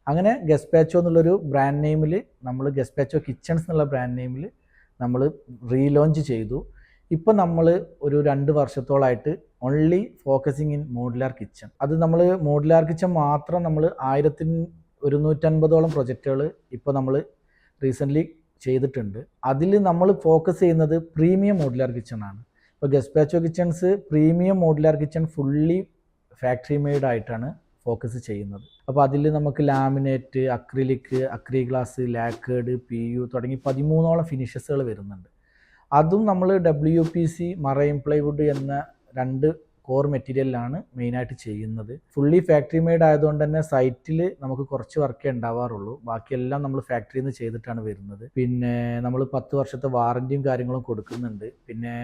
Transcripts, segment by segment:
അങ്ങനെ ഗസ്പാച്ചോ എന്നുള്ളൊരു ബ്രാൻഡ് നെയിമിൽ നമ്മൾ ഗസ്പാച്ചോ കിച്ചൺസ് എന്നുള്ള ബ്രാൻഡ് നെയിമിൽ നമ്മൾ റീലോഞ്ച് ചെയ്തു. ഇപ്പം നമ്മൾ ഒരു 2 വർഷത്തോളമായിട്ട് only focusing in modular kitchen. അത് നമ്മൾ മോഡുലാർ കിച്ചൺ മാത്രം നമ്മൾ 1150ഓളം പ്രൊജക്റ്റുകൾ ഇപ്പോൾ നമ്മൾ റീസെൻ്റ്ലി ചെയ്തിട്ടുണ്ട്. അതിൽ നമ്മൾ ഫോക്കസ് ചെയ്യുന്നത് പ്രീമിയം മോഡുലാർ കിച്ചൺ ആണ്. ഇപ്പോൾ Gazpacho kitchens premium modular kitchen fully factory made ആയിട്ടാണ് ഫോക്കസ് ചെയ്യുന്നത്. അപ്പോൾ അതിൽ നമുക്ക് ലാമിനേറ്റ്, അക്രിലിക്, അക്രി ഗ്ലാസ്, ലാക്കേഡ്, PU തുടങ്ങി 13ഓളം ഫിനിഷസുകൾ വരുന്നുണ്ട്. അതും നമ്മൾ WPC, മറൈൻ പ്ലൈവുഡ് എന്ന 2 കോർ മെറ്റീരിയലിലാണ് മെയിനായിട്ട് ചെയ്യുന്നത്. ഫുള്ളി ഫാക്ടറി മെയ്ഡ് ആയതുകൊണ്ട് തന്നെ സൈറ്റിൽ നമുക്ക് കുറച്ച് വർക്കേ ഉണ്ടാവാറുള്ളൂ. ബാക്കിയെല്ലാം നമ്മൾ ഫാക്ടറിയിൽ നിന്ന് ചെയ്തിട്ടാണ് വരുന്നത്. പിന്നെ നമ്മൾ 10 വർഷത്തെ വാറൻറ്റിയും കാര്യങ്ങളും കൊടുക്കുന്നുണ്ട്. പിന്നെ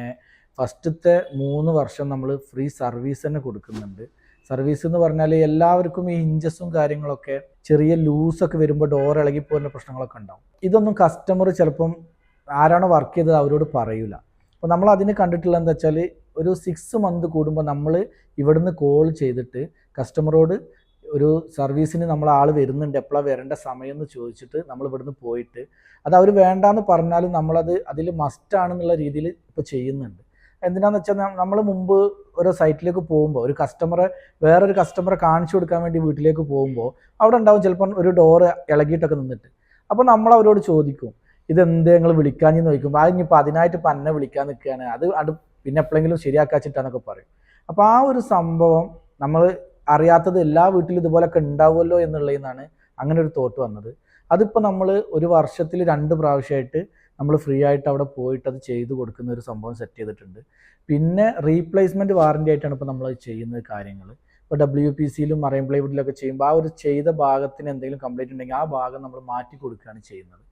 ഫസ്റ്റത്തെ 3 വർഷം നമ്മൾ ഫ്രീ സർവീസ് തന്നെ കൊടുക്കുന്നുണ്ട്. സർവീസ് എന്ന് പറഞ്ഞാൽ എല്ലാവർക്കും ഈ ഹിഞ്ചസും കാര്യങ്ങളൊക്കെ ചെറിയ ലൂസൊക്കെ വരുമ്പോൾ ഡോർ ഇളകിപ്പോകുന്ന പ്രശ്നങ്ങളൊക്കെ ഉണ്ടാവും. ഇതൊന്നും കസ്റ്റമർ ചിലപ്പം ആരാണോ വർക്ക് ചെയ്തത് അവരോട് പറയൂല. അപ്പോൾ നമ്മൾ അതിന് കണ്ടിട്ടുള്ളത് എന്താ വെച്ചാൽ ഒരു 6 മന്ത് കൂടുമ്പോൾ നമ്മൾ ഇവിടുന്ന് കോൾ ചെയ്തിട്ട് കസ്റ്റമറോട് ഒരു സർവീസിന് നമ്മൾ ആൾ വരുന്നുണ്ട്, എപ്പോഴാണ് വരേണ്ട സമയം എന്ന് ചോദിച്ചിട്ട് നമ്മൾ ഇവിടുന്ന് പോയിട്ട് അത് അവർ വേണ്ടാന്ന് പറഞ്ഞാലും നമ്മളത് അതിൽ മസ്റ്റാണെന്നുള്ള രീതിയിൽ ഇപ്പോൾ ചെയ്യുന്നുണ്ട്. എന്തിനാന്ന് വെച്ചാൽ നമ്മൾ മുമ്പ് ഒരു സൈറ്റിലേക്ക് പോകുമ്പോൾ ഒരു കസ്റ്റമറെ വേറൊരു കസ്റ്റമറെ കാണിച്ചു കൊടുക്കാൻ വേണ്ടി വീട്ടിലേക്ക് പോകുമ്പോൾ അവിടെ ഉണ്ടാവും ചിലപ്പം ഒരു ഡോറ് ഇളകിയിട്ടൊക്കെ നിന്നിട്ട്. അപ്പോൾ നമ്മൾ അവരോട് ചോദിക്കും, ഇതെന്ത് നിങ്ങൾ വിളിക്കാഞ്ഞെന്ന് ചോദിക്കുമ്പോൾ അത് ഇനിയിപ്പോൾ അതിനായിട്ട് ഇപ്പം എന്നെ വിളിക്കാൻ നിൽക്കുകയാണ്, അത് പിന്നെ എപ്പോഴെങ്കിലും ശരിയാക്കാച്ചിട്ടാന്നൊക്കെ പറയും. അപ്പോൾ ആ ഒരു സംഭവം നമ്മൾ അറിയാത്തത് എല്ലാ വീട്ടിലും ഇതുപോലൊക്കെ ഉണ്ടാവുമല്ലോ എന്നുള്ളതിൽ നിന്നാണ് അങ്ങനെ ഒരു തോട്ട് വന്നത്. അതിപ്പോൾ നമ്മൾ ഒരു വർഷത്തിൽ 2 പ്രാവശ്യമായിട്ട് നമ്മൾ ഫ്രീ ആയിട്ട് അവിടെ പോയിട്ട് അത് ചെയ്ത് കൊടുക്കുന്ന ഒരു സംഭവം സെറ്റ് ചെയ്തിട്ടുണ്ട്. പിന്നെ റീപ്ലേസ്മെൻറ്റ് വാറൻറ്റി ആയിട്ടാണ് ഇപ്പോൾ നമ്മൾ ചെയ്യുന്ന കാര്യങ്ങൾ. ഇപ്പോൾ WPCയിലും മറൈൻ പ്ലൈവുഡിലൊക്കെ ചെയ്യുമ്പോൾ ആ ഒരു ചെയ്ത ഭാഗത്തിന് എന്തെങ്കിലും കംപ്ലൈൻറ്റ് ഉണ്ടെങ്കിൽ ആ ഭാഗം നമ്മൾ മാറ്റി കൊടുക്കുകയാണ് ചെയ്യുന്നത്.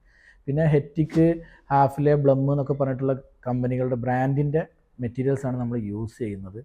പിന്നെ ഹെറ്റിക്ക്, ഹാഫ്ലെ, ബ്ലം എന്നൊക്കെ പറഞ്ഞിട്ടുള്ള കമ്പനികളുടെ ബ്രാൻഡിൻ്റെ മെറ്റീരിയൽസാണ് നമ്മൾ യൂസ് ചെയ്യുന്നത്.